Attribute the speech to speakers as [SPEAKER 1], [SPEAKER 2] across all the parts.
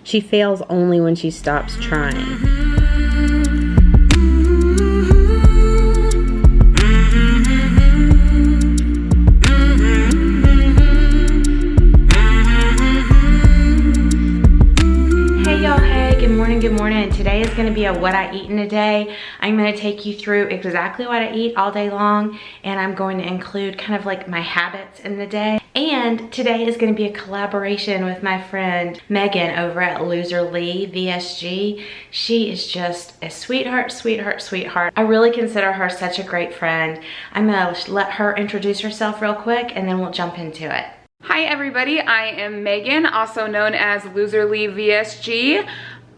[SPEAKER 1] She fails only when she stops trying. Good morning. Today is going to be a what I eat in a day. I'm going to take you through exactly what I eat all day long, and I'm going to include kind of like my habits in the day. And today is going to be a collaboration with my friend Megan over at Loser Lee VSG. She is just a sweetheart, sweetheart, sweetheart. I really consider her such a great friend. I'm going to let her introduce herself real quick, and then we'll jump into it.
[SPEAKER 2] Hi everybody, I am Megan, also known as Loser Lee VSG.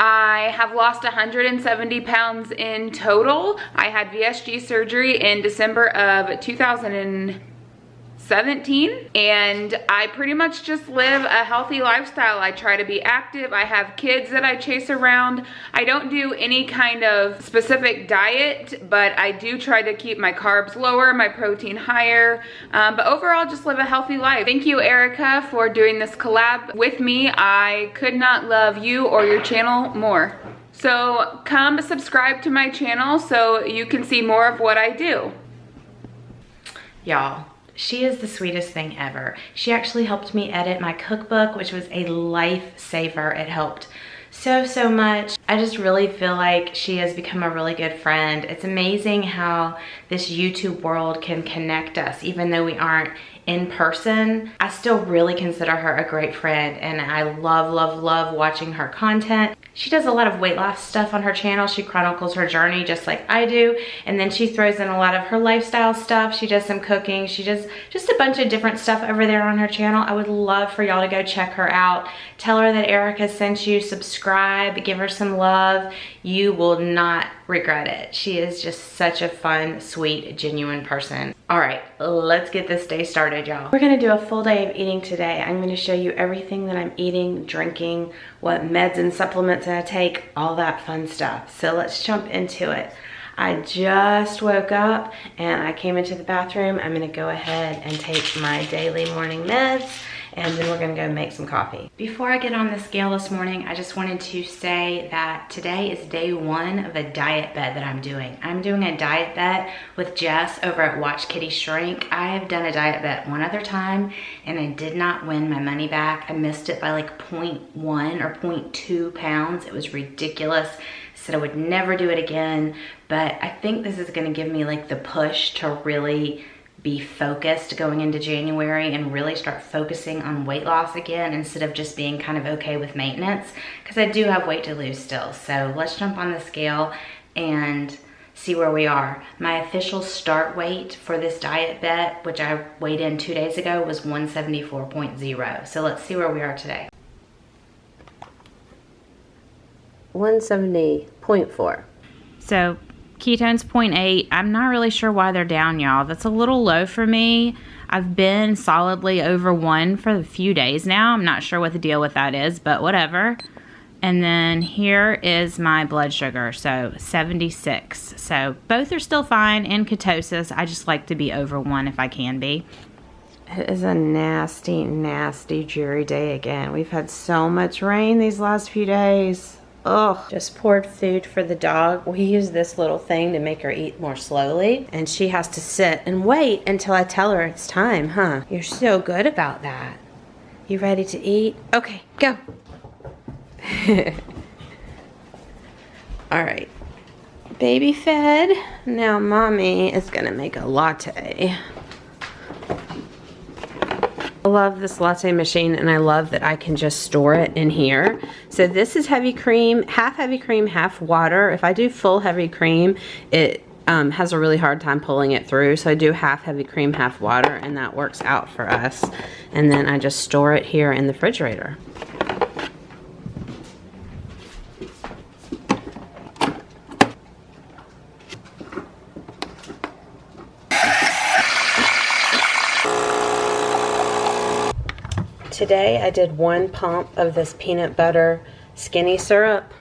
[SPEAKER 2] I have lost 170 pounds in total. I had VSG surgery in December of 2017, and I pretty much just live a healthy lifestyle. I try to be active. I have kids that I chase around. I don't do any kind of specific diet, but I do try to keep my carbs lower, my protein higher, but overall just live a healthy life. Thank you, Erica, for doing this collab with me. I could not love you or your channel more. So come subscribe to my channel so you can see more of what I do.
[SPEAKER 1] Y'all, she is the sweetest thing ever. She actually helped me edit my cookbook, which was a lifesaver. It helped so much. I just really feel like she has become a really good friend. It's amazing how this YouTube world can connect us, even though we aren't in person. I still really consider her a great friend, and I love watching her content. She does a lot of weight loss stuff on her channel. She chronicles her journey just like I do, and then she throws in a lot of her lifestyle stuff. She does some cooking. She does just a bunch of different stuff over there on her channel. I would love for y'all to go check her out. Tell her that Erica sent you. Subscribe, give her some love. You will not regret it. She is just such a fun, sweet, genuine person. All right, let's get this day started, y'all. We're gonna do a full day of eating today. I'm gonna show you everything that I'm eating, drinking, what meds and supplements I take, all that fun stuff. So let's jump into it. I just woke up and I came into the bathroom. I'm gonna go ahead and take my daily morning meds, and then we're gonna go make some coffee. Before I get on the scale this morning, I just wanted to say that today is day one of a diet bet that I'm doing. I'm doing a diet bet with Jess over at TimetoShrink. I have done a diet bet one other time, and I did not win my money back. I missed it by like 0.1 or 0.2 pounds. It was ridiculous. Said I would never do it again, but I think this is gonna give me like the push to really be focused going into January and really start focusing on weight loss again instead of just being kind of okay with maintenance, because I do have weight to lose still. So let's jump on the scale and see where we are. My official start weight for this diet bet, which I weighed in 2 days ago, was 174.0. So let's see where we are today. 170.4. So ketones 0.8. I'm not really sure why they're down, y'all. That's a little low for me. I've been solidly over 1 for a few days now. I'm not sure what the deal with that is, but whatever. And then here is my blood sugar, so 76. So both are still fine in ketosis. I just like to be over 1 if I can be. It is a nasty, nasty, dreary day again. We've had so much rain these last few days. Ugh. Just poured food for the dog. We use this little thing to make her eat more slowly, and she has to sit and wait until I tell her it's time, huh? You're so good about that. You ready to eat? Okay, go. All right. Baby fed. Now mommy is gonna make a latte. I love this latte machine, and I love that I can just store it in here. So this is heavy cream, half water. If I do full heavy cream, it has a really hard time pulling it through. So I do half heavy cream, half water, and that works out for us. And then I just store it here in the refrigerator. Today I did 1 pump of this peanut butter skinny syrup,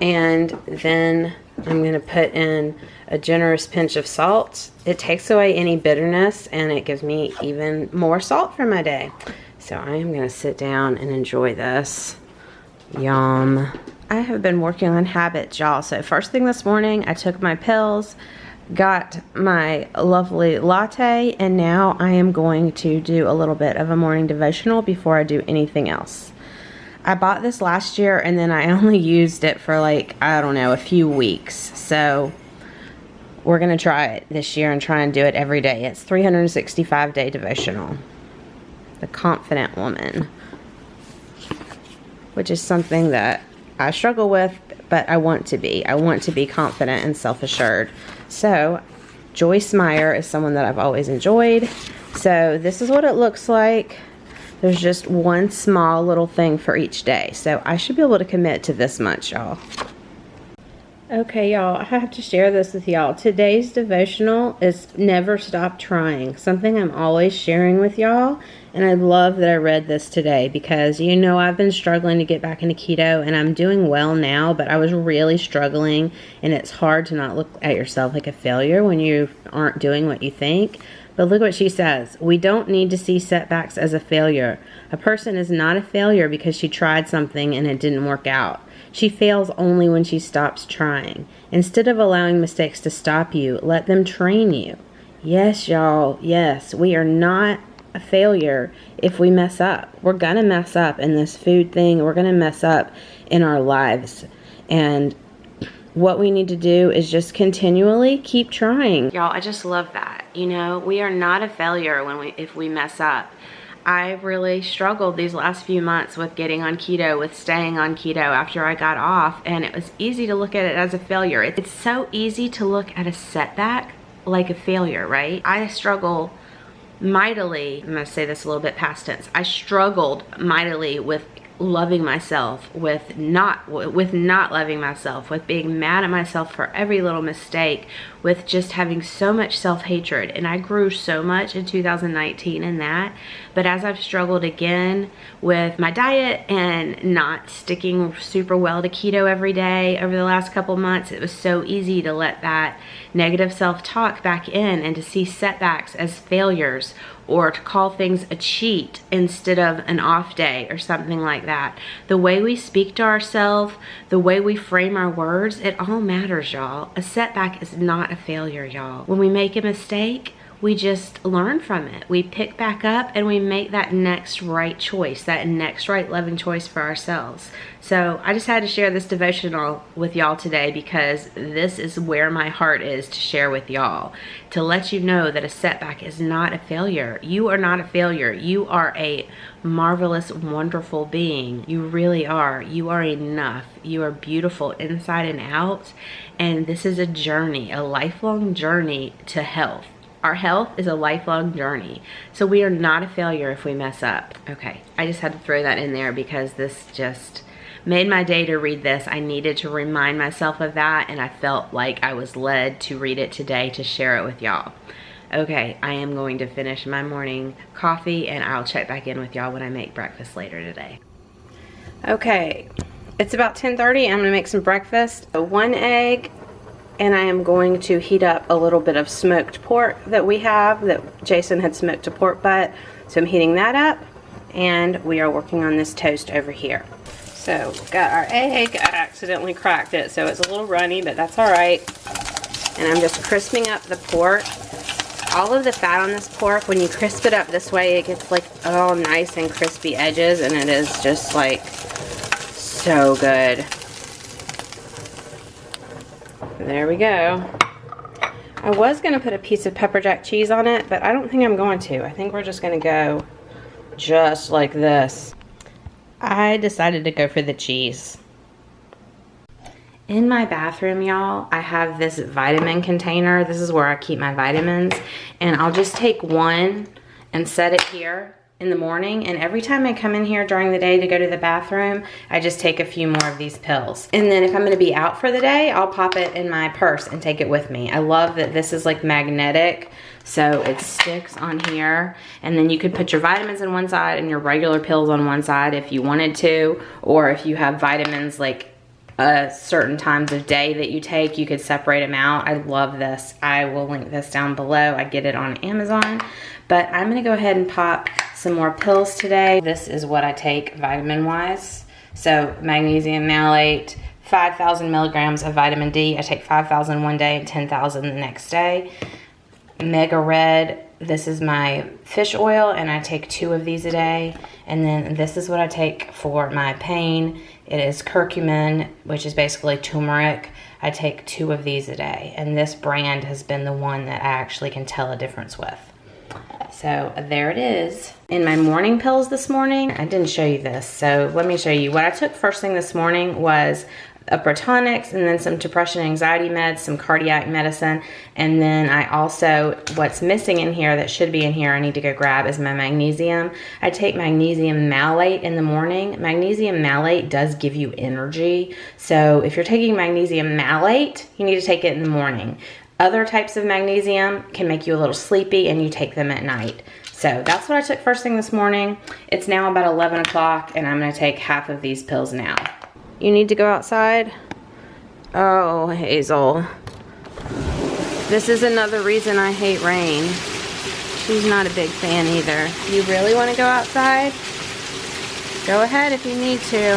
[SPEAKER 1] and then I'm going to put in a generous pinch of salt. It takes away any bitterness, and it gives me even more salt for my day. So I am going to sit down and enjoy this. Yum. I have been working on habits, y'all. So first thing this morning, I took my pills, got my lovely latte, and now I am going to do a little bit of a morning devotional before I do anything else. I bought this last year and then I only used it for like, I don't know, a few weeks. So we're going to try it this year and try and do it every day. It's 365-day devotional. The Confident Woman, which is something that I struggle with, but I want to be. I want to be confident and self-assured. So Joyce Meyer is someone that I've always enjoyed. So this is what it looks like. There's just one small little thing for each day. So I should be able to commit to this much, y'all. Okay, y'all, I have to share this with y'all. Today's devotional is Never Stop Trying, something I'm always sharing with y'all. And I love that I read this today because, you know, I've been struggling to get back into keto and I'm doing well now, but I was really struggling, and it's hard to not look at yourself like a failure when you aren't doing what you think. But look what she says. We don't need to see setbacks as a failure. A person is not a failure because she tried something and it didn't work out. She fails only when she stops trying. Instead of allowing mistakes to stop you, let them train you. Yes, y'all. Yes, we are not a failure if we mess up. We're going to mess up in this food thing. We're going to mess up in our lives. And what we need to do is just continually keep trying. Y'all, I just love that. You know, we are not a failure if we mess up. I really struggled these last few months with getting on keto, with staying on keto after I got off, and it was easy to look at it as a failure. It's so easy to look at a setback like a failure, right? I struggle mightily, I'm going to say this a little bit past tense, I struggled mightily with loving myself, with not loving myself, with being mad at myself for every little mistake, with just having so much self-hatred. And I grew so much in 2019 in that. But as I've struggled again with my diet and not sticking super well to keto every day over the last couple months, it was so easy to let that negative self-talk back in and to see setbacks as failures, or to call things a cheat instead of an off day or something like that. The way we speak to ourselves, the way we frame our words, it all matters, y'all. A setback is not a failure, y'all. When we make a mistake, we just learn from it. We pick back up and we make that next right choice, that next right loving choice for ourselves. So I just had to share this devotional with y'all today because this is where my heart is to share with y'all. To let you know that a setback is not a failure. You are not a failure. You are a marvelous, wonderful being. You really are. You are enough. You are beautiful inside and out. And this is a journey, a lifelong journey to health. Our health is a lifelong journey. So we are not a failure if we mess up. Okay, I just had to throw that in there because this just made my day to read this. I needed to remind myself of that, and I felt like I was led to read it today to share it with y'all. Okay, I am going to finish my morning coffee and I'll check back in with y'all when I make breakfast later today. Okay, it's about 10:30. I'm gonna make some breakfast. 1 egg, and I am going to heat up a little bit of smoked pork that we have, that Jason had smoked a pork butt. So I'm heating that up, and we are working on this toast over here. So we've got our egg. I accidentally cracked it, so it's a little runny, but that's all right. And I'm just crisping up the pork. All of the fat on this pork, when you crisp it up this way, it gets like all nice and crispy edges, and it is just like so good. There we go. I was going to put a piece of pepper jack cheese on it, but I don't think I'm going to. I think we're just going to go just like this. I decided to go for the cheese. In my bathroom, y'all, I have this vitamin container. This is where I keep my vitamins. And I'll just take one and set it here in the morning, and every time I come in here during the day to go to the bathroom, I just take a few more of these pills. And then if I'm gonna be out for the day, I'll pop it in my purse and take it with me. I love that this is like magnetic, so it sticks on here, and then you could put your vitamins on one side and your regular pills on one side if you wanted to, or if you have vitamins like certain times of day that you take, you could separate them out. I love this. I will link this down below. I get it on Amazon, but I'm gonna go ahead and pop some more pills today. This is what I take vitamin wise. So magnesium malate, 5,000 milligrams of vitamin D. I take 5,000 one day and 10,000 the next day. Mega Red, this is my fish oil, and I take 2 of these a day. And then this is what I take for my pain. It is curcumin, which is basically turmeric. I take 2 of these a day, and this brand has been the one that I actually can tell a difference with. So there it is. In my morning pills this morning, I didn't show you this, so let me show you. What I took first thing this morning was a Protonics, and then some depression and anxiety meds, some cardiac medicine, and then I also, what's missing in here that should be in here, I need to go grab, is my magnesium. I take magnesium malate in the morning. Magnesium malate does give you energy, so if you're taking magnesium malate, you need to take it in the morning. Other types of magnesium can make you a little sleepy, and you take them at night. So that's what I took first thing this morning. It's now about 11 o'clock, and I'm gonna take half of these pills now. You need to go outside? Oh, Hazel. This is another reason I hate rain. She's not a big fan either. You really want to go outside? Go ahead if you need to.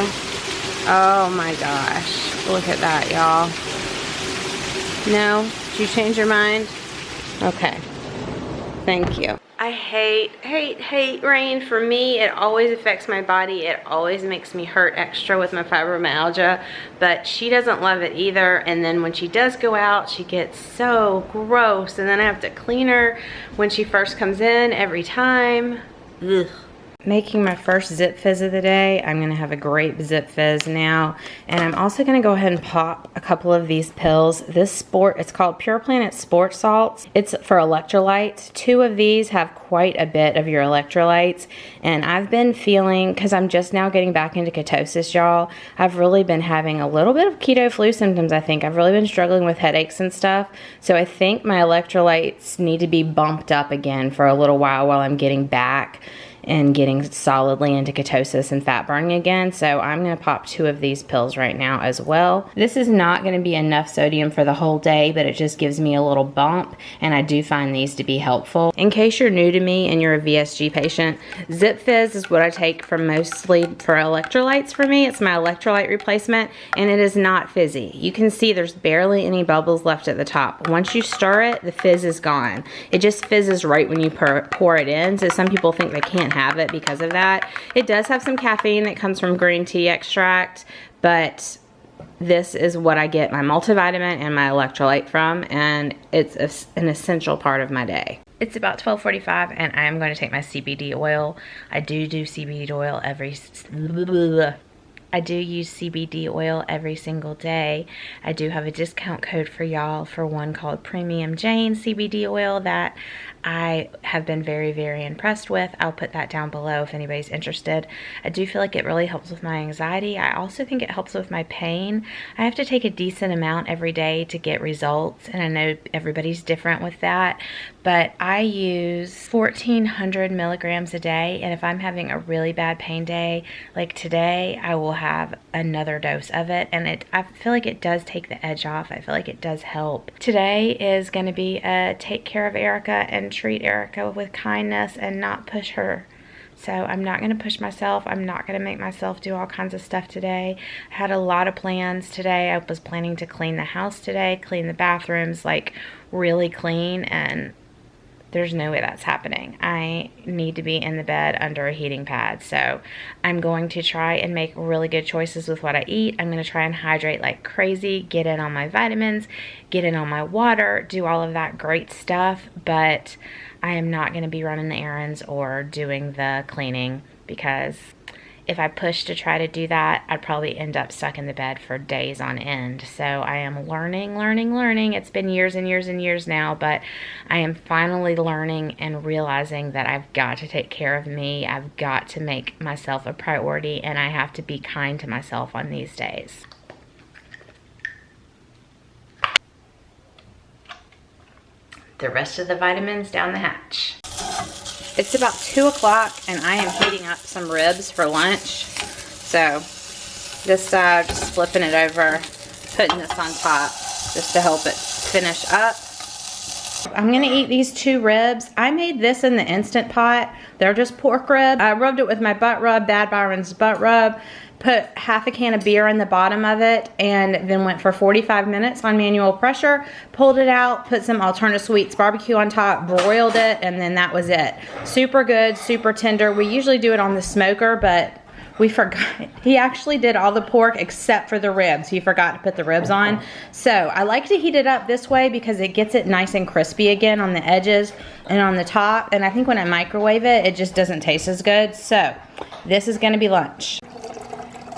[SPEAKER 1] Oh my gosh. Look at that, y'all. No? Did you change your mind? Okay. Thank you. I hate rain. For me, it always affects my body. It always makes me hurt extra with my fibromyalgia, but she doesn't love it either. And then when she does go out, she gets so gross, and then I have to clean her when she first comes in every time. Ugh. Making my first Zip Fizz of the day. I'm gonna have a grape Zip Fizz now, and I'm also gonna go ahead and pop a couple of these pills. It's called Pure Planet Sport Salts. It's for electrolytes. 2 of these have quite a bit of your electrolytes, and I've been feeling, because I'm just now getting back into ketosis, y'all, I've really been having a little bit of keto flu symptoms. I think I've really been struggling with headaches and stuff, so I think my electrolytes need to be bumped up again for a little while I'm getting back and getting solidly into ketosis and fat burning again. So I'm gonna pop 2 of these pills right now as well. This is not gonna be enough sodium for the whole day, but it just gives me a little bump, and I do find these to be helpful. In case you're new to me and you're a VSG patient, Zip Fizz is what I take for mostly for electrolytes for me. It's my electrolyte replacement, and it is not fizzy. You can see there's barely any bubbles left at the top. Once you stir it, the fizz is gone. It just fizzes right when you pour it in, so some people think they can't have it because of that. It does have some caffeine that comes from green tea extract, but this is what I get my multivitamin and my electrolyte from, and it's an essential part of my day. It's about 12:45, and I am going to take my CBD oil. I do use CBD oil every single day. I do have a discount code for y'all for one called Premium Jane CBD oil that I have been very, very impressed with. I'll put that down below if anybody's interested. I do feel like it really helps with my anxiety. I also think it helps with my pain. I have to take a decent amount every day to get results, and I know everybody's different with that, but I use 1,400 milligrams a day, and if I'm having a really bad pain day, like today, I will have another dose of it, and I feel like it does take the edge off. I feel like it does help. Today is going to be a take care of Erica and treat Erica with kindness and not push her. So I'm not going to push myself. I'm not going to make myself do all kinds of stuff today. I had a lot of plans today. I was planning to clean the house today, clean the bathrooms, like really clean, and there's no way that's happening. I need to be in the bed under a heating pad. So I'm going to try and make really good choices with what I eat. I'm going to try and hydrate like crazy, get in on my vitamins, get in on my water, do all of that great stuff. But I am not going to be running the errands or doing the cleaning, because if I push to try to do that, I'd probably end up stuck in the bed for days on end. So I am learning. It's been years and years and years now, but I am finally learning and realizing that I've got to take care of me. I've got to make myself a priority, and I have to be kind to myself on these days. The rest of the vitamins down the hatch. It's about 2 o'clock, and I am heating up some ribs for lunch. So this side, just flipping it over, putting this on top just to help it finish up. I'm gonna eat these 2 ribs. I made this in the Instant Pot. They're just pork ribs. I rubbed it with my butt rub, Bad Byron's butt rub, put half a can of beer in the bottom of it, and then went for 45 minutes on manual pressure, pulled it out, put some Alternative Sweets barbecue on top, broiled it, and then that was it. Super good, super tender. We usually do it on the smoker, but we forgot. He actually did all the pork except for the ribs. He forgot to put the ribs on. So I like to heat it up this way because it gets it nice and crispy again on the edges and on the top. And I think when I microwave it, it just doesn't taste as good. So this is gonna be lunch.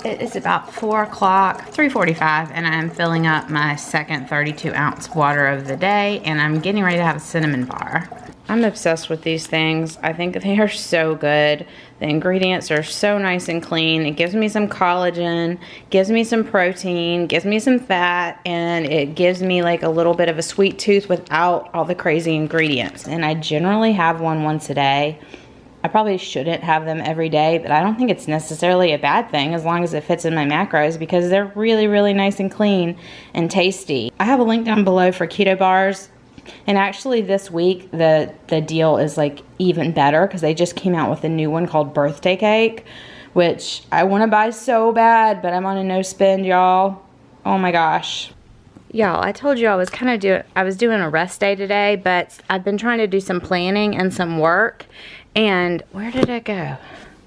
[SPEAKER 1] It is about 4 o'clock, 3:45, and I'm filling up my second 32-ounce water of the day, and I'm getting ready to have a cinnamon bar. I'm obsessed with these things. I think they are so good. The ingredients are so nice and clean. It gives me some collagen, gives me some protein, gives me some fat, and it gives me like a little bit of a sweet tooth without all the crazy ingredients. And I generally have one once a day. I probably shouldn't have them every day, but I don't think it's necessarily a bad thing as long as it fits in my macros because they're really, really nice and clean and tasty. I have a link down below for keto bars. And actually this week, the deal is like even better because they just came out with a new one called Birthday Cake, which I want to buy so bad, but I'm on a no spend, y'all. Oh my gosh. Y'all, I told you I was doing a rest day today, but I've been trying to do some planning and some work. And where did it go?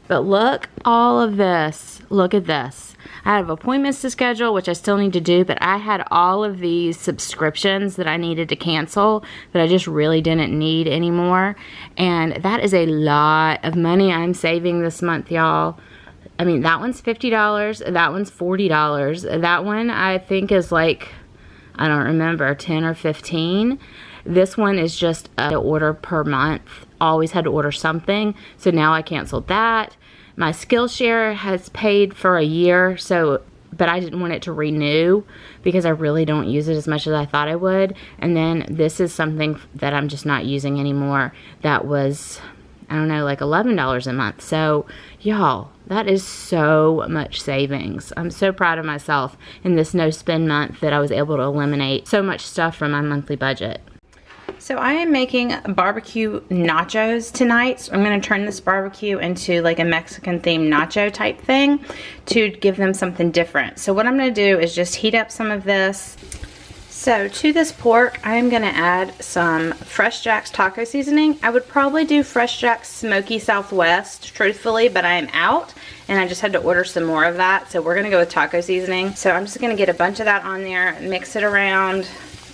[SPEAKER 1] But look, all of this. Look at this. I have appointments to schedule, which I still need to do, but I had all of these subscriptions that I needed to cancel that I just really didn't need anymore. And that is a lot of money I'm saving this month, y'all. I mean, that one's $50, that one's $40. That one I think is like, I don't remember, 10 or 15. This one is just an order per month. Always had to order something, so now I canceled that. My Skillshare has paid for a year, but I didn't want it to renew because I really don't use it as much as I thought I would. And then this is something that I'm just not using anymore. That was, I don't know, like $11 a month. So y'all, that is so much savings. I'm so proud of myself in this no spend month that I was able to eliminate so much stuff from my monthly budget. So I am making barbecue nachos tonight. So I'm going to turn this barbecue into like a Mexican themed nacho type thing to give them something different. So what I'm going to do is just heat up some of this. So to this pork, I am going to add some Fresh Jack's taco seasoning. I would probably do Fresh Jack's Smoky Southwest, truthfully, but I am out and I just had to order some more of that. So we're going to go with taco seasoning. So I'm just going to get a bunch of that on there, mix it around,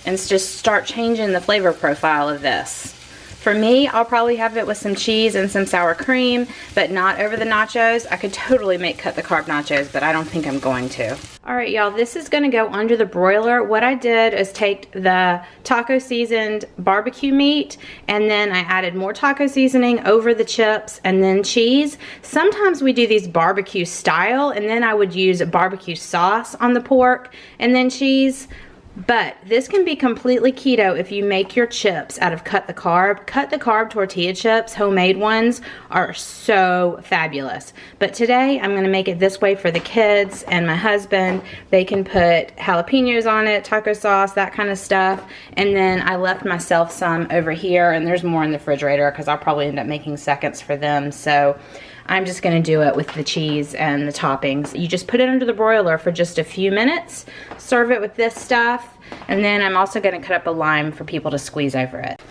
[SPEAKER 1] and just start changing the flavor profile of this. For me, I'll probably have it with some cheese and some sour cream, but not over the nachos. I could totally make cut the carb nachos, but I don't think I'm going to. All right, y'all, this is gonna go under the broiler. What I did is take the taco seasoned barbecue meat, and then I added more taco seasoning over the chips and then cheese. Sometimes we do these barbecue style, and then I would use barbecue sauce on the pork and then cheese. But this can be completely keto if you make your chips out of cut the carb tortilla chips. Homemade ones are so fabulous. But today I'm gonna make it this way for the kids and my husband. They can put jalapenos on it, taco sauce, that kind of stuff. And then I left myself some over here, and there's more in the refrigerator because I'll probably end up making seconds for them. So I'm just gonna do it with the cheese and the toppings. You just put it under the broiler for just a few minutes, serve it with this stuff, and then I'm also gonna cut up a lime for people to squeeze over it.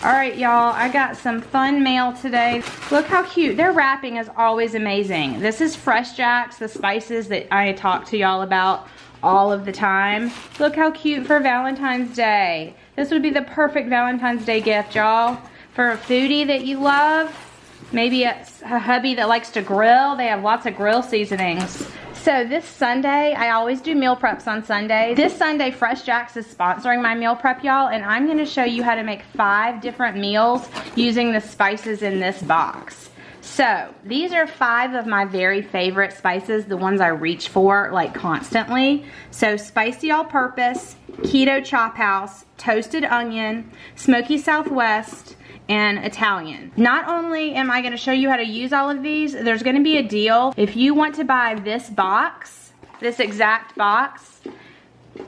[SPEAKER 1] All right, y'all, I got some fun mail today. Look how cute. Their wrapping is always amazing. This is Fresh Jack's, the spices that I talk to y'all about all of the time. Look how cute for Valentine's Day. This would be the perfect Valentine's Day gift, y'all. For a foodie that you love, maybe a hubby that likes to grill. They have lots of grill seasonings. So this Sunday, I always do meal preps on Sundays. This Sunday, Fresh Jack's is sponsoring my meal prep, y'all, and I'm gonna show you how to make 5 different meals using the spices in this box. So these are 5 of my very favorite spices, the ones I reach for like constantly. So spicy all-purpose, keto chop house, toasted onion, smoky Southwest, and Italian. Not only am I going to show you how to use all of these, there's going to be a deal. If you want to buy this box, this exact box,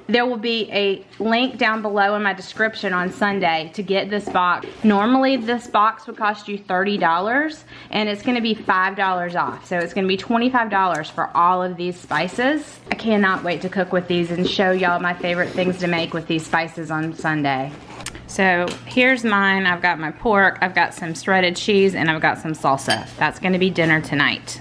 [SPEAKER 1] There will be a link down below in my description on Sunday to get this box. Normally this box would cost you $30 and it's gonna be $5 off. So it's gonna be $25 for all of these spices. I cannot wait to cook with these and show y'all my favorite things to make with these spices on Sunday. So here's mine. I've got my pork, I've got some shredded cheese, and I've got some salsa. That's gonna be dinner tonight.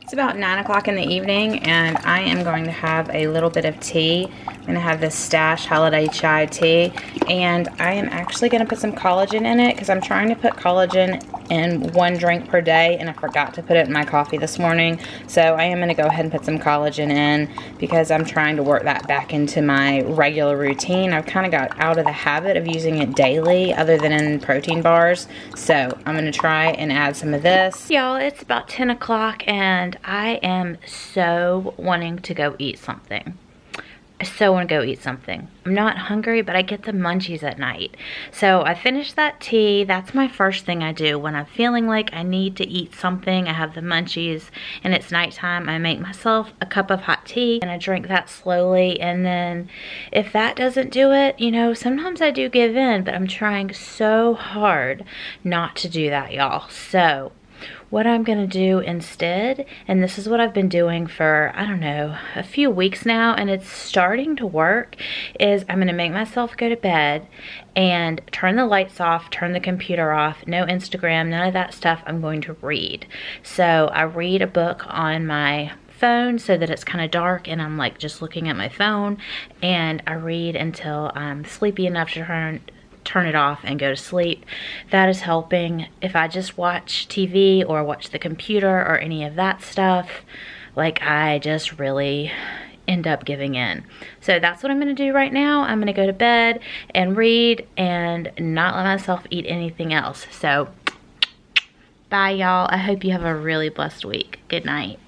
[SPEAKER 1] It's about 9 o'clock in the evening and I am going to have a little bit of tea. I'm gonna have this Stash Holiday Chai tea, and I am actually gonna put some collagen in it because I'm trying to put collagen in 1 drink per day, and I forgot to put it in my coffee this morning. So I am gonna go ahead and put some collagen in because I'm trying to work that back into my regular routine. I've kind of got out of the habit of using it daily other than in protein bars. So I'm gonna try and add some of this. Y'all, it's about 10 o'clock and I am so wanting to go eat something. I so want to go eat something. I'm not hungry, but I get the munchies at night. So I finished that tea. That's my first thing I do when I'm feeling like I need to eat something. I have the munchies and it's nighttime. I make myself a cup of hot tea and I drink that slowly. And then if that doesn't do it, you know, sometimes I do give in, but I'm trying so hard not to do that, y'all. So what I'm gonna do instead, and this is what I've been doing for, I don't know, a few weeks now, and it's starting to work, is I'm gonna make myself go to bed and turn the lights off, turn the computer off, no Instagram, none of that stuff. I'm going to read. So I read a book on my phone so that it's kind of dark and I'm like just looking at my phone, and I read until I'm sleepy enough to turn it off and go to sleep. That is helping. If I just watch TV or watch the computer or any of that stuff, like I just really end up giving in. So that's what I'm gonna do right now. I'm gonna go to bed and read and not let myself eat anything else. So bye y'all. I hope you have a really blessed week. Good night.